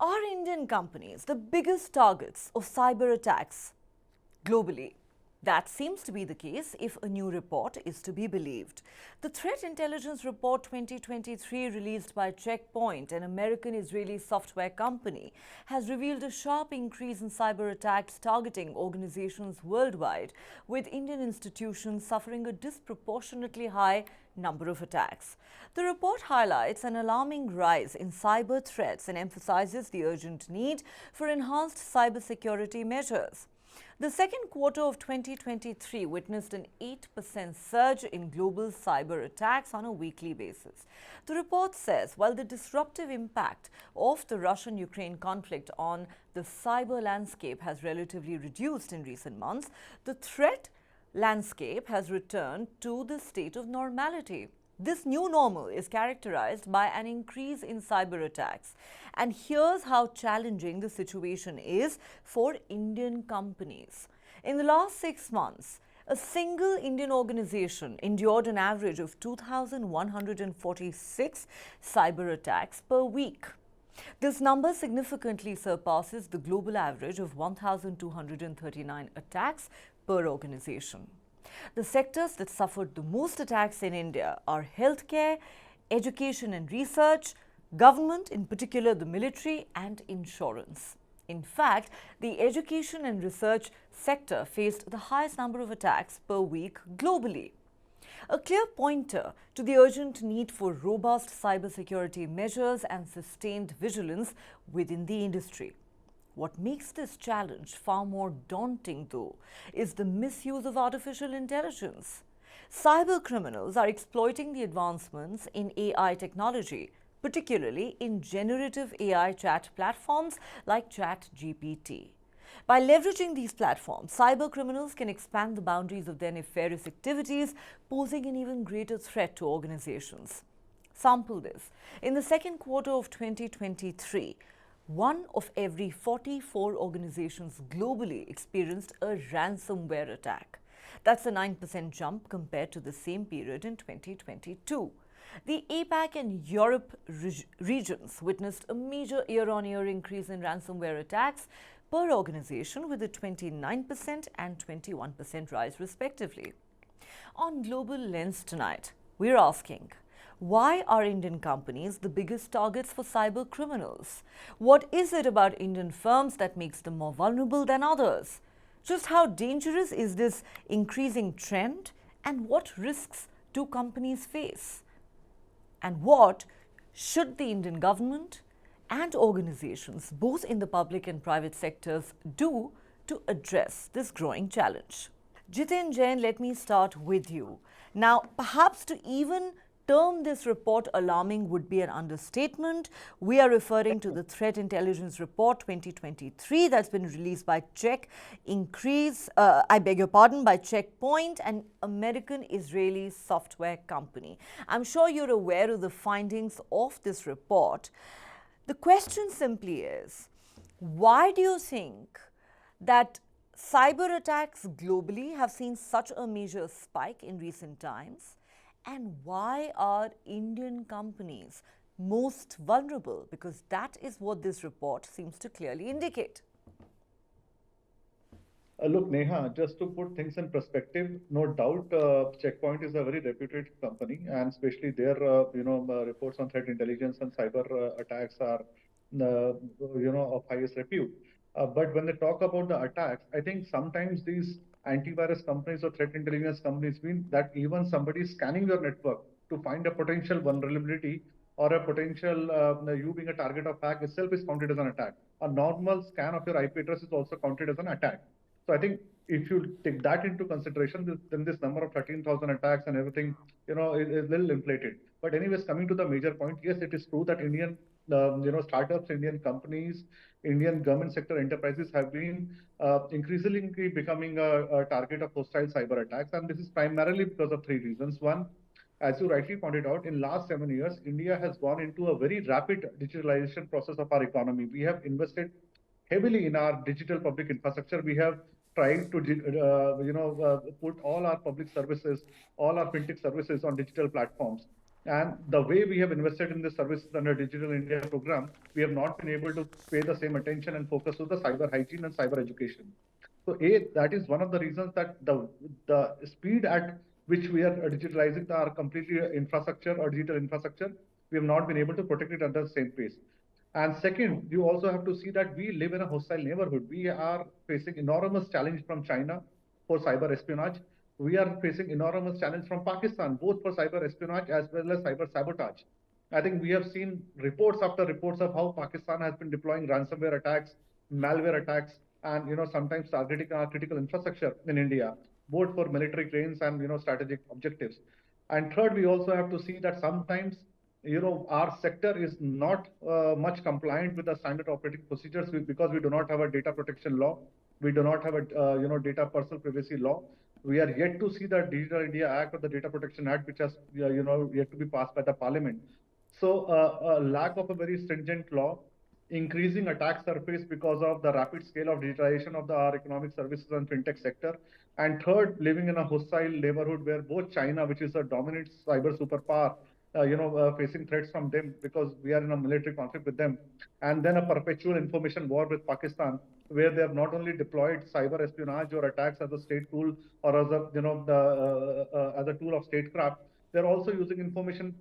Are Indian companies the biggest targets of cyber attacks globally? That seems to be the case if a new report is to be believed. The Threat Intelligence Report 2023, released by Checkpoint, an American Israeli software company, has revealed a sharp increase in cyber attacks targeting organizations worldwide, with Indian institutions suffering a disproportionately high number of attacks. The report highlights an alarming rise in cyber threats and emphasizes the urgent need for enhanced cybersecurity measures. The second quarter of 2023 witnessed an 8% surge in global cyber attacks on a weekly basis. The report says while the disruptive impact of the Russian-Ukraine conflict on the cyber landscape has relatively reduced in recent months, the threat landscape has returned to the state of normality. This new normal is characterized by an increase in cyber attacks. And here's how challenging the situation is for Indian companies. In the last 6 months, a single Indian organization endured an average of 2,146 cyber attacks per week. This number significantly surpasses the global average of 1,239 attacks per organization. The sectors that suffered the most attacks in India are healthcare, education and research, government, in particular the military, and insurance. In fact, the education and research sector faced the highest number of attacks per week globally. A clear pointer to the urgent need for robust cybersecurity measures and sustained vigilance within the industry. What makes this challenge far more daunting, though, is the misuse of artificial intelligence. Cybercriminals are exploiting the advancements in AI technology, particularly in generative AI chat platforms like ChatGPT. By leveraging these platforms, cybercriminals can expand the boundaries of their nefarious activities, posing an even greater threat to organizations. Sample this. In the second quarter of 2023, 1 of every 44 organizations globally experienced a ransomware attack. That's a 9% jump compared to the same period in 2022. The APAC and Europe regions witnessed a major year-on-year increase in ransomware attacks per organization, with a 29% and 21% rise respectively. On Global Lens tonight, we're asking, why are Indian companies the biggest targets for cyber criminals? What is it about Indian firms that makes them more vulnerable than others? Just how dangerous is this increasing trend, and what risks do companies face? And what should the Indian government and organizations, both in the public and private sectors, do to address this growing challenge? Jiten Jain, let me start with you. Now, perhaps to even term this report alarming would be an understatement. We are referring to the Threat Intelligence Report 2023 that's been released by by Checkpoint, an American-Israeli software company. I'm sure you're aware of the findings of this report. The question simply is, why do you think that cyber attacks globally have seen such a major spike in recent times? And why are Indian companies most vulnerable? Because that is what this report seems to clearly indicate. Look, Neha, just to put things in perspective, no doubt, Checkpoint is a very reputed company, and especially their, reports on threat intelligence and cyber attacks are, of highest repute. But when they talk about the attacks, I think sometimes these antivirus companies or threat intelligence companies mean that even somebody scanning your network to find a potential vulnerability or a potential you being a target of hack itself is counted as an attack. A normal scan of your IP address is also counted as an attack. So I think if you take that into consideration, then this number of 13,000 attacks and everything, is a little inflated. But anyways, coming to the major point, yes, it is true that Indian, startups, Indian companies, Indian government sector enterprises have been increasingly becoming a target of hostile cyber attacks. And this is primarily because of three reasons. One, as you rightly pointed out, in last 7 years, India has gone into a very rapid digitalization process of our economy. We have invested heavily in our digital public infrastructure. We have tried to, put all our public services, all our fintech services on digital platforms. And the way we have invested in the services under Digital India program, we have not been able to pay the same attention and focus to the cyber hygiene and cyber education. So A, that is one of the reasons that the speed at which we are digitalizing our completely infrastructure or digital infrastructure, we have not been able to protect it at the same pace. And second, you also have to see that we live in a hostile neighborhood. We are facing enormous challenge from China for cyber espionage. We are facing enormous challenge from Pakistan, both for cyber espionage as well as cyber sabotage. I think we have seen reports after reports of how Pakistan has been deploying ransomware attacks, malware attacks, and sometimes targeting our critical infrastructure in India, both for military gains and strategic objectives. And third, we also have to see that sometimes our sector is not much compliant with the standard operating procedures because we do not have a data protection law. We do not have a data personal privacy law. We are yet to see the Digital India Act or the Data Protection Act, which has yet to be passed by the Parliament. So a lack of a very stringent law, increasing attack surface because of the rapid scale of digitalization of our economic services and fintech sector. And third, living in a hostile neighborhood where both China, which is a dominant cyber superpower, facing threats from them because we are in a military conflict with them, and then a perpetual information war with Pakistan, where they have not only deployed cyber espionage or attacks as a state tool or as a as a tool of statecraft, they're also using information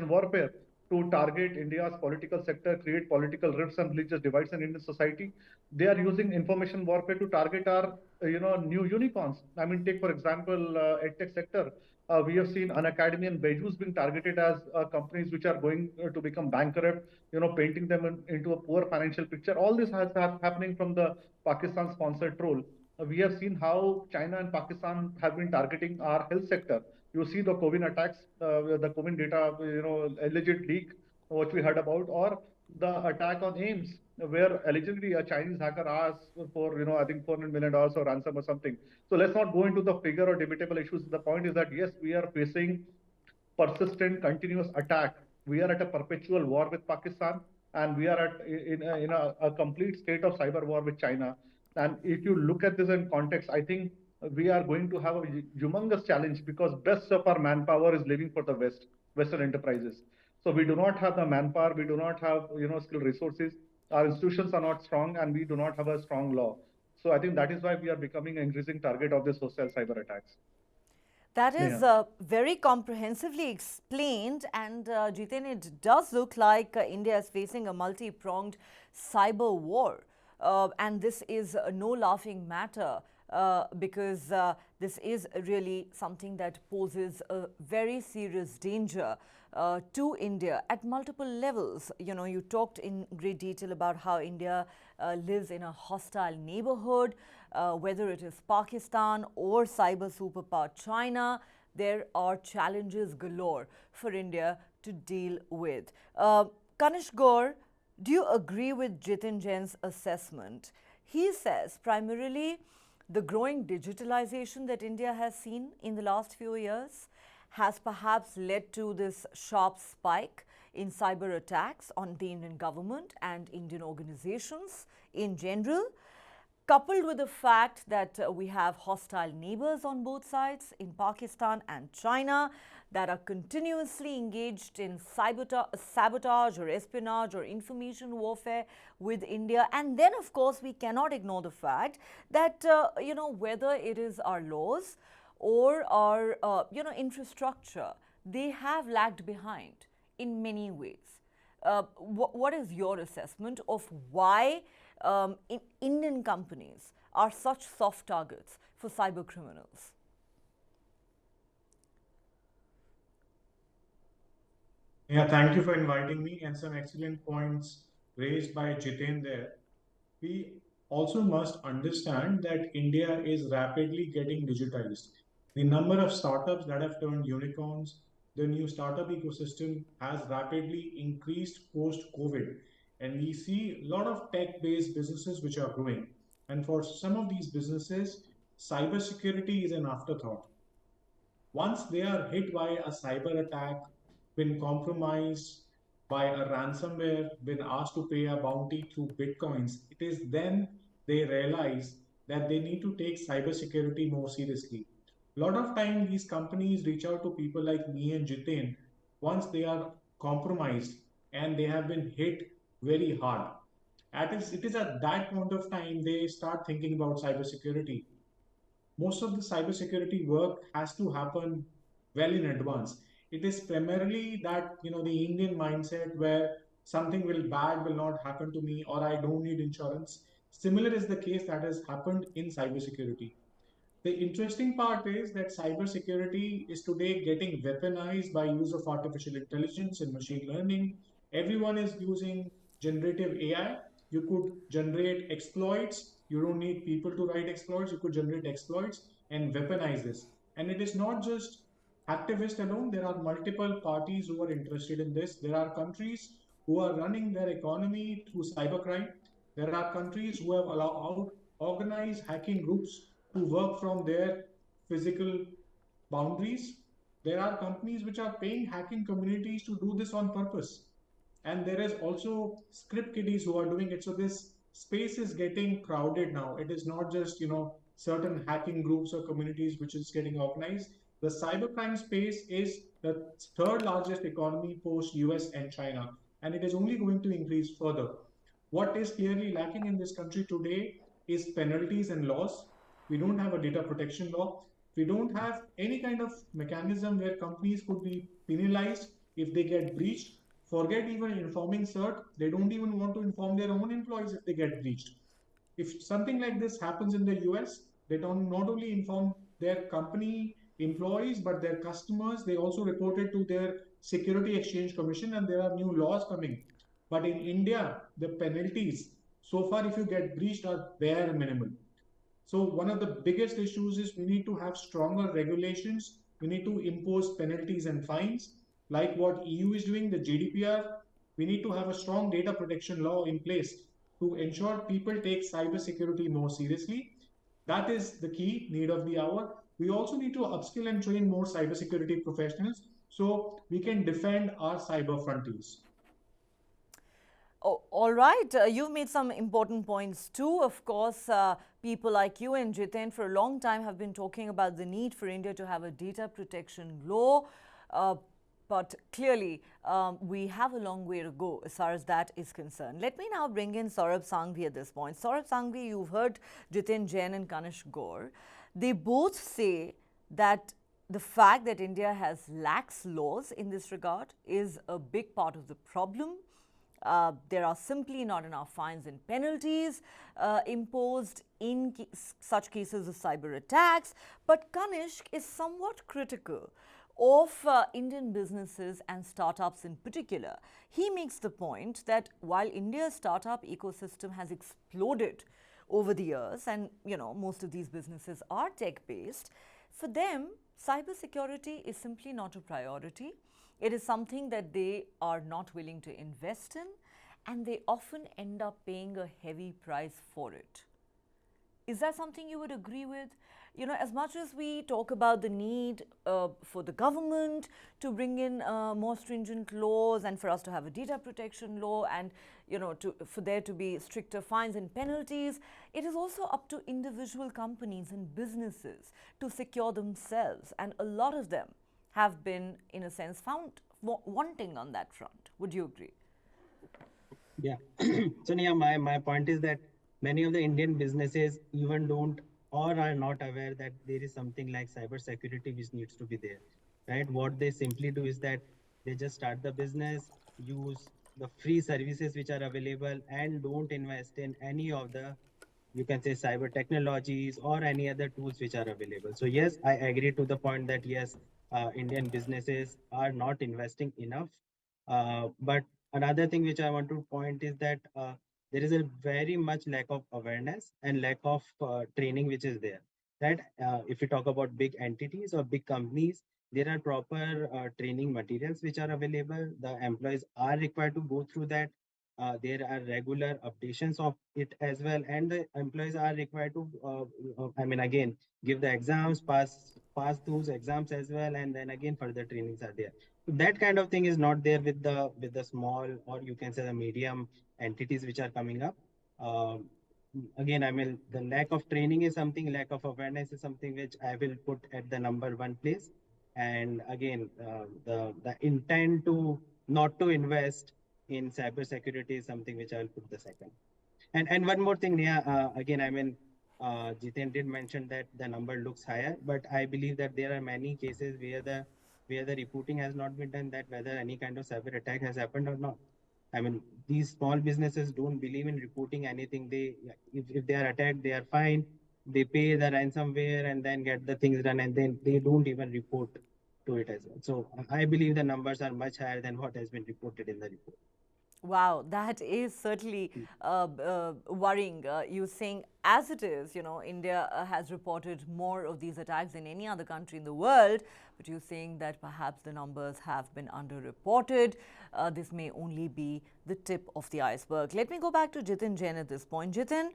warfare to target India's political sector, create political rifts and religious divides in Indian society. They are using information warfare to target our, new unicorns. I mean, take for example, edtech sector. We have seen Unacademy and Beijus being targeted as companies which are going to become bankrupt, painting them into a poor financial picture. All this has happening from the Pakistan-sponsored troll. We have seen how China and Pakistan have been targeting our health sector. You see the COVID attacks, the COVID data, alleged leak, which we heard about, or the attack on AIMS, where allegedly a Chinese hacker asked for, I think $400 million or ransom or something. So let's not go into the figure or debatable issues. The point is that yes, we are facing persistent, continuous attack. We are at a perpetual war with Pakistan, and we are in a complete state of cyber war with China. And if you look at this in context, I think we are going to have a humongous challenge because best of our manpower is living for the Western enterprises. So we do not have the manpower, we do not have skilled resources. Our institutions are not strong, and we do not have a strong law. So I think that is why we are becoming an increasing target of this hostile cyber attacks. That is Neha. very comprehensively explained, and Jiten, it does look like India is facing a multi pronged cyber war. And this is no laughing matter because this is really something that poses a very serious danger to India at multiple levels. You talked in great detail about how India lives in a hostile neighborhood, whether it is Pakistan or cyber superpower China. There are challenges galore for India to deal with. Kanish Gaur, do you agree with Jitin Jain's assessment? He says primarily the growing digitalization that India has seen in the last few years has perhaps led to this sharp spike in cyber attacks on the Indian government and Indian organizations in general, coupled with the fact that we have hostile neighbors on both sides in Pakistan and China that are continuously engaged in sabotage or espionage or information warfare with India. And then, of course, we cannot ignore the fact that, whether it is our laws or our, infrastructure, they have lagged behind in many ways. What is your assessment of why Indian companies are such soft targets for cyber criminals? Yeah, thank you for inviting me and some excellent points raised by Jiten there. We also must understand that India is rapidly getting digitized. The number of startups that have turned unicorns, the new startup ecosystem has rapidly increased post COVID. And we see a lot of tech based businesses which are growing. And for some of these businesses, cybersecurity is an afterthought. Once they are hit by a cyber attack, been compromised by a ransomware, been asked to pay a bounty through bitcoins, it is then they realize that they need to take cybersecurity more seriously. A lot of time, these companies reach out to people like me and Jitin once they are compromised and they have been hit very hard. It is at that point of time they start thinking about cybersecurity. Most of the cybersecurity work has to happen well in advance. It is primarily that the Indian mindset where something will bad will not happen to me or I don't need insurance. Similar is the case that has happened in cybersecurity. The interesting part is that cybersecurity is today getting weaponized by use of artificial intelligence and machine learning. Everyone is using generative AI. You could generate exploits. You don't need people to write exploits. You could generate exploits and weaponize this. And it is not just activists alone. There are multiple parties who are interested in this. There are countries who are running their economy through cybercrime. There are countries who have allowed organized hacking groups to work from their physical boundaries. There are companies which are paying hacking communities to do this on purpose. And there is also script kiddies who are doing it. So this space is getting crowded now. It is not just, certain hacking groups or communities which is getting organized. The cybercrime space is the third largest economy post US and China, and it is only going to increase further. What is clearly lacking in this country today is penalties and laws. We don't have a data protection law. We don't have any kind of mechanism where companies could be penalized if they get breached. Forget even informing CERT, they don't even want to inform their own employees if they get breached. If something like this happens in the US, they don't not only inform their company employees but their customers. They also report it to their Security Exchange Commission, and there are new laws coming. But in India, the penalties so far, if you get breached, are bare minimal. So one of the biggest issues is we need to have stronger regulations. We need to impose penalties and fines, like what EU is doing, the GDPR. We need to have a strong data protection law in place to ensure people take cybersecurity more seriously. That is the key need of the hour. We also need to upskill and train more cybersecurity professionals so we can defend our cyber frontiers. Oh, all right. You've made some important points too. Of course, people like you and Jiten for a long time have been talking about the need for India to have a data protection law. But clearly, we have a long way to go as far as that is concerned. Let me now bring in Saurabh Sanghvi at this point. Saurabh Sanghvi, you've heard Jiten Jain and Kanish Gaur. They both say that the fact that India has lax laws in this regard is a big part of the problem. There are simply not enough fines and penalties imposed in such cases of cyber attacks. But Kanishk is somewhat critical of Indian businesses and startups in particular. He makes the point that while India's startup ecosystem has exploded over the years, and most of these businesses are tech-based, for them, cybersecurity is simply not a priority. It is something that they are not willing to invest in, and they often end up paying a heavy price for it. Is that something you would agree with? As much as we talk about the need for the government to bring in more stringent laws and for us to have a data protection law and, for there to be stricter fines and penalties, it is also up to individual companies and businesses to secure themselves. And a lot of them have been, in a sense, found wanting on that front. Would you agree? Yeah. So Neha, my point is that many of the Indian businesses even don't or are not aware that there is something like cyber security which needs to be there. Right? What they simply do is that they just start the business, use the free services which are available, and don't invest in any of the, you can say, cyber technologies or any other tools which are available. So yes, I agree to the point that yes, Indian businesses are not investing enough. But another thing which I want to point is that there is a very much lack of awareness and lack of training which is there. That if you talk about big entities or big companies, there are proper training materials which are available. The employees are required to go through that. There are regular updations of it as well, and the employees are required to, I mean, again, give the exams, pass those exams as well, and then again further trainings are there. So that kind of thing is not there with the small, or you can say the medium entities which are coming up. Um again, I mean, the lack of training is something, lack of awareness is something which I will put at the number one place. And again, the intent to not to invest in cybersecurity is something which I will put the second. And one more thing, Neha, again, I mean, Jiten did mention that the number looks higher, but I believe that there are many cases where the reporting has not been done, that whether any kind of cyber attack has happened or not. I mean, these small businesses don't believe in reporting anything. If they are attacked, they are fine. They pay the ransomware and then get the things done, and then they don't even report to it as well. So I believe the numbers are much higher than what has been reported in the report. Wow, that is certainly worrying. You saying, as it is, India has reported more of these attacks than any other country in the world, but you're saying that perhaps the numbers have been underreported. This may only be the tip of the iceberg. Let me go back to Jitin Jain at this point. Jitin,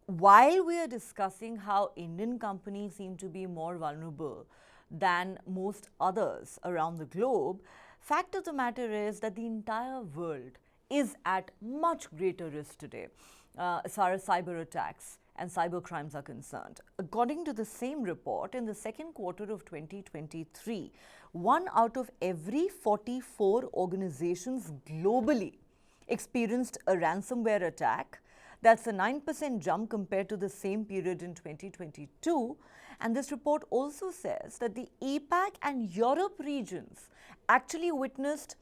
while we are discussing how Indian companies seem to be more vulnerable than most others around the globe, fact of the matter is that the entire world is at much greater risk today as far as cyber attacks and cyber crimes are concerned. According to the same report, in the second quarter of 2023, 1 out of every 44 organizations globally experienced a ransomware attack. That's a 9% jump compared to the same period in 2022. And this report also says that the APAC and Europe regions actually witnessed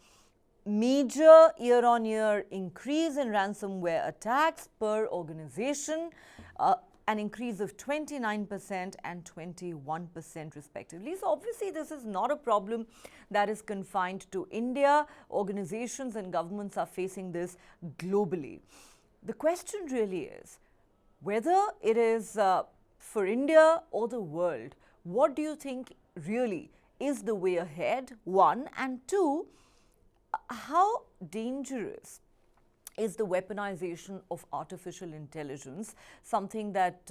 major year-on-year increase in ransomware attacks per organization, an increase of 29% and 21% respectively. So obviously this is not a problem that is confined to India. Organizations and governments are facing this globally. The question really is whether it is for India or the world, what do you think really is the way ahead, one, and two, how dangerous is the weaponization of artificial intelligence, something that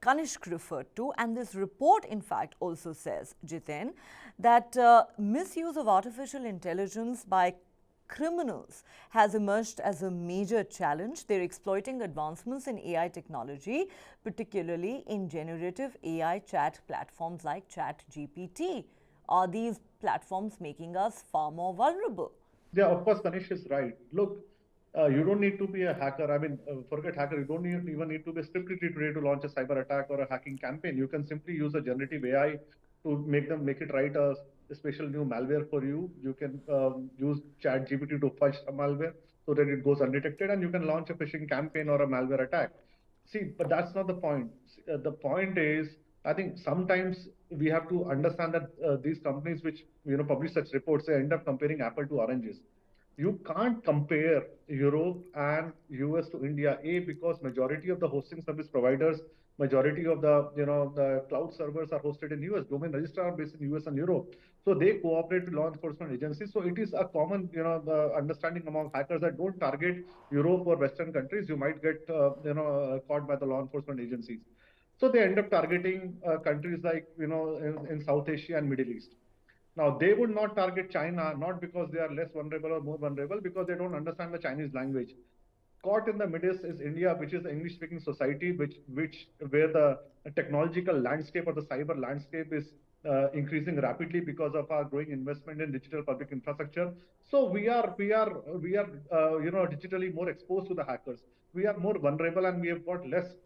Kanishk referred to, and this report in fact also says, Jiten, that misuse of artificial intelligence by criminals has emerged as a major challenge. They're exploiting advancements in AI technology, particularly in generative AI chat platforms like ChatGPT. Are these platforms making us far more vulnerable? Yeah, of course, Kanish is right. Look, you don't need to be a hacker. I mean, forget hacker. You don't even need to be strictly today to launch a cyber attack or a hacking campaign. You can simply use a generative AI to make it write a special new malware for you. You can use ChatGPT to fudge a malware so that it goes undetected, and you can launch a phishing campaign or a malware attack. See, but that's not the point. The point is, I think sometimes we have to understand that these companies which publish such reports, they end up comparing apple to oranges. You can't compare Europe and US to India, A, because majority of the hosting service providers, majority of the cloud servers are hosted in US. Domain registrar are based in US and Europe. So they cooperate with law enforcement agencies. So it is a common, the understanding among hackers that don't target Europe or Western countries. You might get, caught by the law enforcement agencies. So they end up targeting countries like, in South Asia and Middle East. Now, they would not target China, not because they are less vulnerable or more vulnerable, because they don't understand the Chinese language. Caught in the middle is India, which is an English-speaking society, which where the technological landscape or the cyber landscape is increasing rapidly because of our growing investment in digital public infrastructure. So we are digitally more exposed to the hackers. We are more vulnerable, and we have got less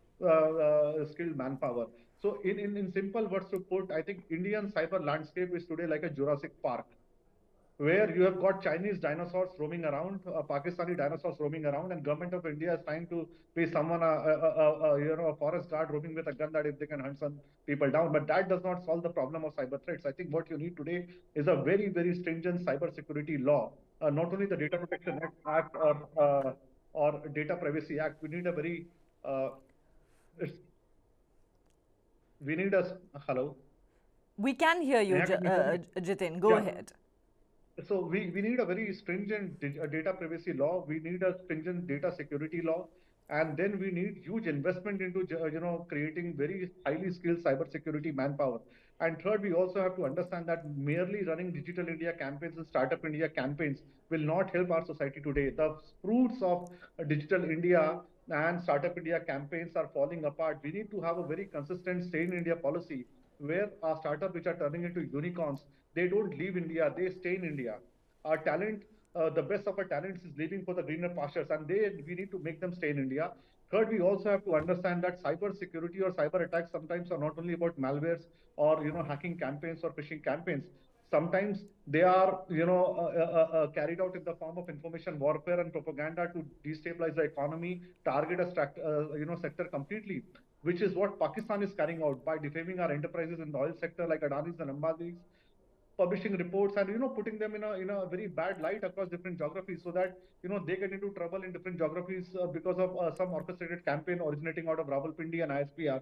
skilled manpower. So in simple words to put, I think Indian cyber landscape is today like a Jurassic Park, where you have got Chinese dinosaurs roaming around, Pakistani dinosaurs roaming around, and government of India is trying to pay someone a forest guard roaming with a gun that if they can hunt some people down. But that does not solve the problem of cyber threats. I think what you need today is a very, very stringent cyber security law, not only the Data Protection Act or Data Privacy Act. We need a very we need a hello. We can hear you, Neha, can you hear me? Jitin. Go Yeah. ahead. So we need a very stringent data privacy law. We need a stringent data security law, and then we need huge investment into creating very highly skilled cybersecurity manpower. And third, we also have to understand that merely running Digital India campaigns and Startup India campaigns will not help our society today. The fruits of Digital India and Startup India campaigns are falling apart. We need to have a very consistent stay in India policy where our startups which are turning into unicorns, they don't leave India, they stay in India. Our talent, the best of our talents is leaving for the greener pastures, and we need to make them stay in India. Third, we also have to understand that cyber security or cyber attacks sometimes are not only about malwares or hacking campaigns or phishing campaigns. Sometimes they are carried out in the form of information warfare and propaganda to destabilize the economy, target a sector completely, which is what Pakistan is carrying out by defaming our enterprises in the oil sector like Adani's and Ambani's, publishing reports and putting them in a very bad light across different geographies, so that they get into trouble in different geographies because of some orchestrated campaign originating out of Rawalpindi and ISPR.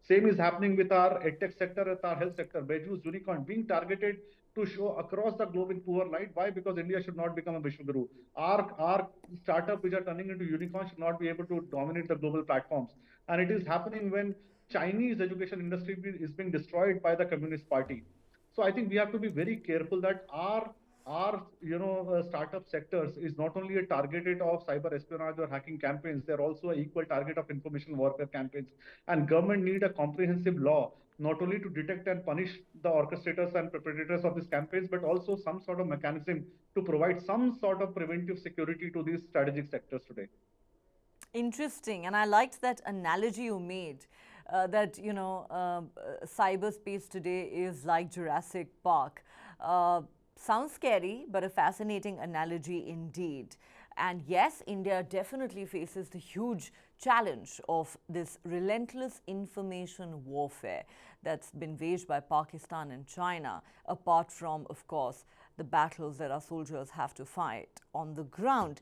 Same is happening with our edtech sector, with our health sector. Beju's unicorn being targeted to show across the globe in poor light. Why? Because India should not become a Vishwaguru. Our startup which are turning into unicorns should not be able to dominate the global platforms. And it is happening when Chinese education industry is being destroyed by the Communist Party. So I think we have to be very careful that our startup sectors is not only a targeted of cyber espionage or hacking campaigns, they're also an equal target of information warfare campaigns. And government need a comprehensive law not only to detect and punish the orchestrators and perpetrators of these campaigns, but also some sort of mechanism to provide some sort of preventive security to these strategic sectors today. Interesting, and I liked that analogy you made, that cyberspace today is like Jurassic Park. Sounds scary, but a fascinating analogy indeed. And yes, India definitely faces the huge challenge of this relentless information warfare that's been waged by Pakistan and China, apart from, of course, the battles that our soldiers have to fight on the ground.